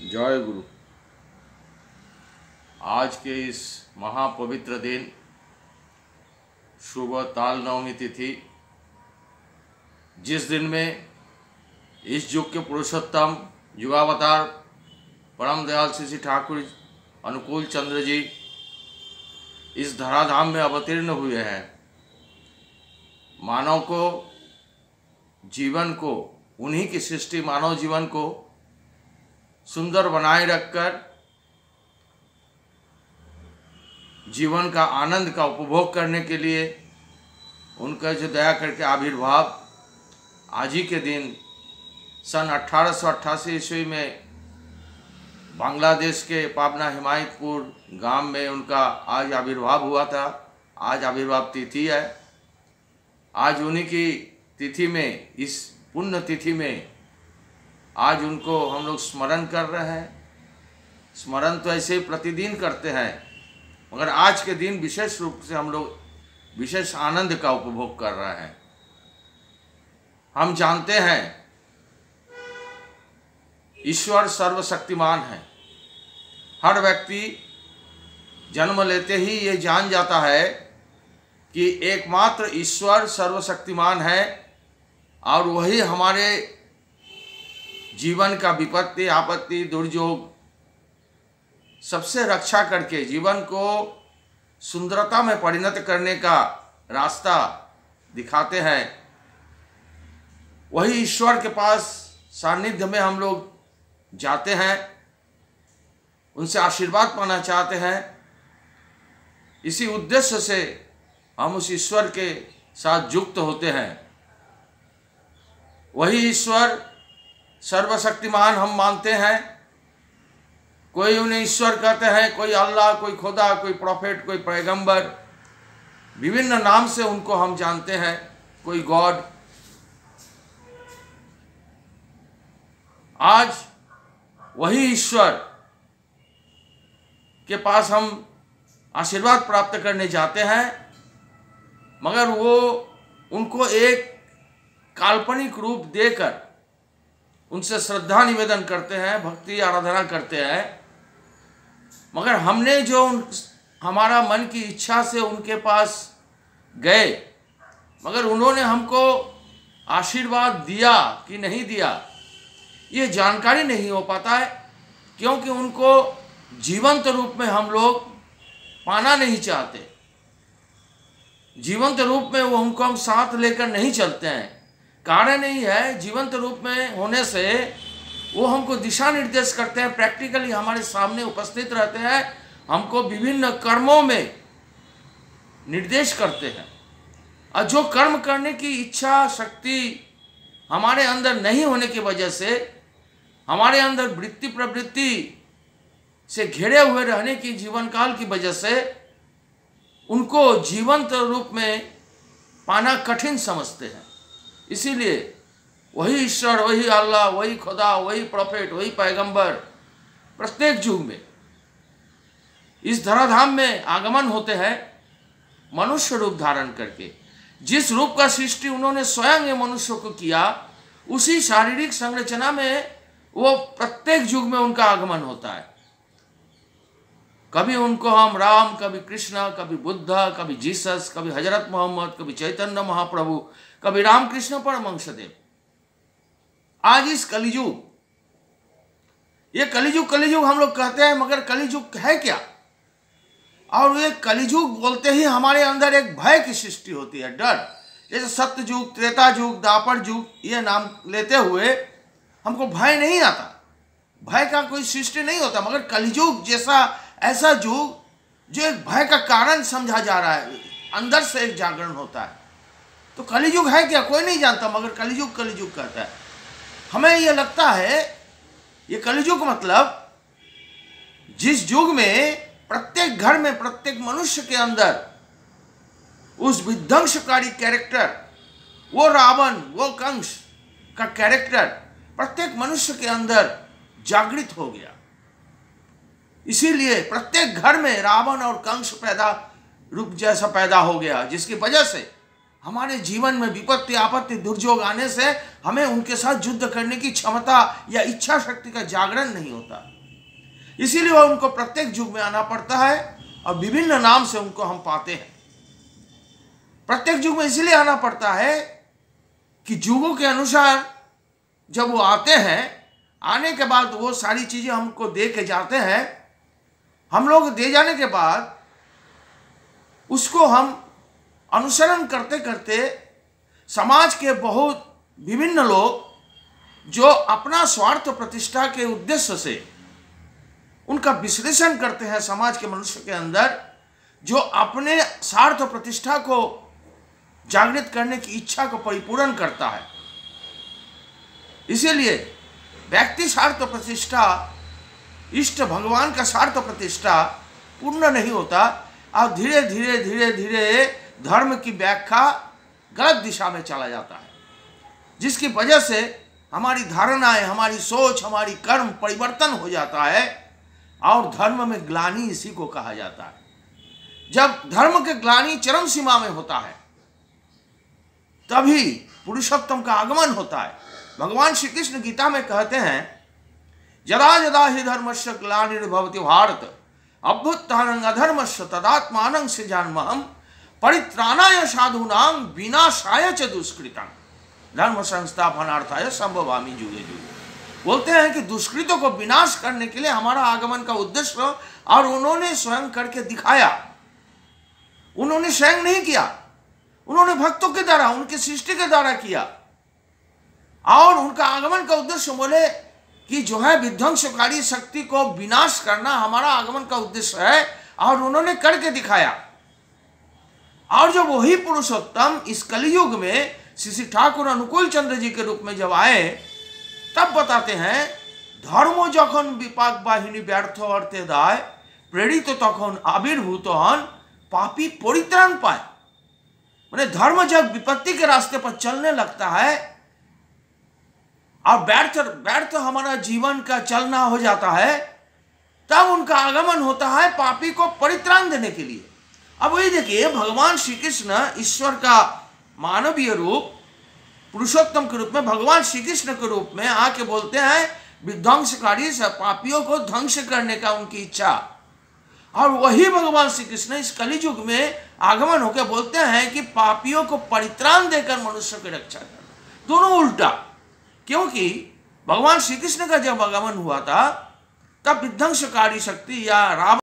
जय गुरु। आज के इस महापवित्र दिन शुभ ताल नवमी तिथि, जिस दिन में इस युग के पुरुषोत्तम युगावतार परम दयाल श्री ठाकुर अनुकूल चंद्र जी इस धराधाम में अवतीर्ण हुए हैं। मानव को, जीवन को, उन्हीं की सृष्टि मानव जीवन को सुंदर बनाए रखकर जीवन का आनंद का उपभोग करने के लिए उनका जो दया करके आविर्भाव आज ही के दिन सन 1888 ईस्वी में बांग्लादेश के पाबना हिमायतपुर गांव में उनका आज आविर्भाव हुआ था। आज आविर्भाव तिथि है। आज उन्हीं की तिथि में, इस पुण्य तिथि में आज उनको हम लोग स्मरण कर रहे हैं। स्मरण तो ऐसे ही प्रतिदिन करते हैं, मगर आज के दिन विशेष रूप से हम लोग विशेष आनंद का उपभोग कर रहे हैं। हम जानते हैं ईश्वर सर्वशक्तिमान है। हर व्यक्ति जन्म लेते ही ये जान जाता है कि एकमात्र ईश्वर सर्वशक्तिमान है और वही हमारे जीवन का विपत्ति, आपत्ति, दुर्योग सबसे रक्षा करके जीवन को सुंदरता में परिणत करने का रास्ता दिखाते हैं। वही ईश्वर के पास सानिध्य में हम लोग जाते हैं, उनसे आशीर्वाद पाना चाहते हैं। इसी उद्देश्य से हम उस ईश्वर के साथ युक्त होते हैं। वही ईश्वर सर्वशक्तिमान हम मानते हैं। कोई उन्हें ईश्वर कहते हैं, कोई अल्लाह, कोई खुदा, कोई प्रॉफेट, कोई पैगंबर, विभिन्न नाम से उनको हम जानते हैं। कोई गॉड। आज वही ईश्वर के पास हम आशीर्वाद प्राप्त करने जाते हैं, मगर वो उनको एक काल्पनिक रूप देकर उनसे श्रद्धा निवेदन करते हैं, भक्ति आराधना करते हैं। मगर हमने जो हमारा मन की इच्छा से उनके पास गए, मगर उन्होंने हमको आशीर्वाद दिया कि नहीं दिया, ये जानकारी नहीं हो पाता है, क्योंकि उनको जीवंत रूप में हम लोग पाना नहीं चाहते। जीवंत रूप में वो हमको हम साथ लेकर नहीं चलते हैं। कारण यही है, जीवंत रूप में होने से वो हमको दिशा निर्देश करते हैं, प्रैक्टिकली हमारे सामने उपस्थित रहते हैं, हमको विभिन्न कर्मों में निर्देश करते हैं। और जो कर्म करने की इच्छा शक्ति हमारे अंदर नहीं होने की वजह से, हमारे अंदर वृत्ति प्रवृत्ति से घिरे हुए रहने की जीवन काल की वजह से उनको जीवंत रूप में पाना कठिन समझते हैं। इसीलिए वही ईश्वर, वही अल्लाह, वही खुदा, वही प्रॉफेट, वही पैगंबर प्रत्येक युग में इस धराधाम में आगमन होते हैं, मनुष्य रूप धारण करके। जिस रूप का सृष्टि उन्होंने स्वयं ये मनुष्य को किया, उसी शारीरिक संरचना में वो प्रत्येक युग में उनका आगमन होता है। कभी उनको हम राम, कभी कृष्ण, कभी बुद्ध, कभी जीसस, कभी हजरत मोहम्मद, कभी चैतन्य महाप्रभु, कभी रामकृष्ण परमहंसदेव। आज इस कलियुग, ये कलियुग हम लोग कहते हैं, मगर कलियुग है क्या? और ये कलियुग बोलते ही हमारे अंदर एक भय की सृष्टि होती है, डर। जैसे सत्ययुग, त्रेता युग, द्वापर युग, ये नाम लेते हुए हमको भय नहीं आता, भय का कोई सृष्टि नहीं होता। मगर कलियुग जैसा ऐसा युग जो एक भय का कारण समझा जा रहा है, अंदर से एक जागरण होता है। तो कलियुग है क्या? कोई नहीं जानता, मगर कलियुग कहता है। हमें यह लगता है ये कलियुग मतलब जिस युग में प्रत्येक घर में, प्रत्येक मनुष्य के अंदर उस विध्वंसकारी कैरेक्टर, वो रावण, वो कंस का कैरेक्टर प्रत्येक मनुष्य के अंदर जागृत हो गया। इसीलिए प्रत्येक घर में रावण और कंस रूप जैसा पैदा हो गया, जिसकी वजह से हमारे जीवन में विपत्ति आपत्ति दुर्योग आने से हमें उनके साथ युद्ध करने की क्षमता या इच्छा शक्ति का जागरण नहीं होता। इसीलिए वह उनको प्रत्येक युग में आना पड़ता है और विभिन्न नाम से उनको हम पाते हैं। प्रत्येक युग में इसलिए आना पड़ता है कि युगों के अनुसार जब वो आते हैं, आने के बाद वो सारी चीजें हमको दे के जाते हैं। हम लोग दे जाने के बाद उसको हम अनुसरण करते करते समाज के बहुत विभिन्न लोग जो अपना स्वार्थ प्रतिष्ठा के उद्देश्य से उनका विश्लेषण करते हैं, समाज के मनुष्य के अंदर जो अपने स्वार्थ प्रतिष्ठा को जागृत करने की इच्छा को परिपूर्ण करता है। इसीलिए व्यक्ति स्वार्थ प्रतिष्ठा, इष्ट भगवान का स्वार्थ प्रतिष्ठा पूर्ण नहीं होता और धीरे धीरे धीरे धीरे धर्म की व्याख्या गलत दिशा में चला जाता है, जिसकी वजह से हमारी धारणाएं, हमारी सोच, हमारी कर्म परिवर्तन हो जाता है और धर्म में ग्लानि इसी को कहा जाता है। जब धर्म के ग्लानि चरम सीमा में होता है तभी पुरुषोत्तम का आगमन होता है। भगवान श्री कृष्ण गीता में कहते हैं, यदा यदा हि धर्मस्य ग्लानिर्भवति भारत अभ्युत्थानं अधर्मस्य तदात्मानं सृजाम्यहम् परित्राणाय साधूनां विनाशाय च दुष्कृतां धर्म संस्थापनार्थाय संभवामि युगे युगे। बोलते हैं कि दुष्कृतों को विनाश करने के लिए हमारा आगमन का उद्देश्य, और उन्होंने स्वयं करके दिखाया। उन्होंने स्वयं नहीं किया, उन्होंने भक्तों के द्वारा, उनकी सृष्टि के द्वारा किया। और उनका आगमन का उद्देश्य बोले कि जो है विध्वंसकारी शक्ति को विनाश करना हमारा आगमन का उद्देश्य है, और उन्होंने करके दिखाया। और जो वही पुरुषोत्तम इस कलियुग में श्री ठाकुर अनुकूल चंद्र जी के रूप में जब आए, तब बताते हैं धर्म যখন विपाक বাহিনী ব্যর্থ অর্থে দায় প্রেরিত তখন আবির্ভূত হন पापी परित्राण पाए। मैंने धर्म जब विपत्ति के रास्ते पर चलने लगता है और व्यर्थ हमारा जीवन का चलना हो जाता है, तब उनका आगमन होता है पापी को परित्राण देने के लिए। अब वही देखिए, भगवान श्री कृष्ण ईश्वर का मानवीय रूप पुरुषोत्तम के रूप में भगवान श्री कृष्ण के रूप में आके बोलते हैं विध्वंसकारी पापियों को ध्वंस करने का उनकी इच्छा। और वही भगवान श्री कृष्ण इस कलियुग में आगमन होकर बोलते हैं कि पापियों को परित्राण देकर मनुष्य की रक्षा करना। दोनों उल्टा, क्योंकि भगवान श्री कृष्ण का जब आगमन हुआ था तब विध्वंसकारी शक्ति या रावण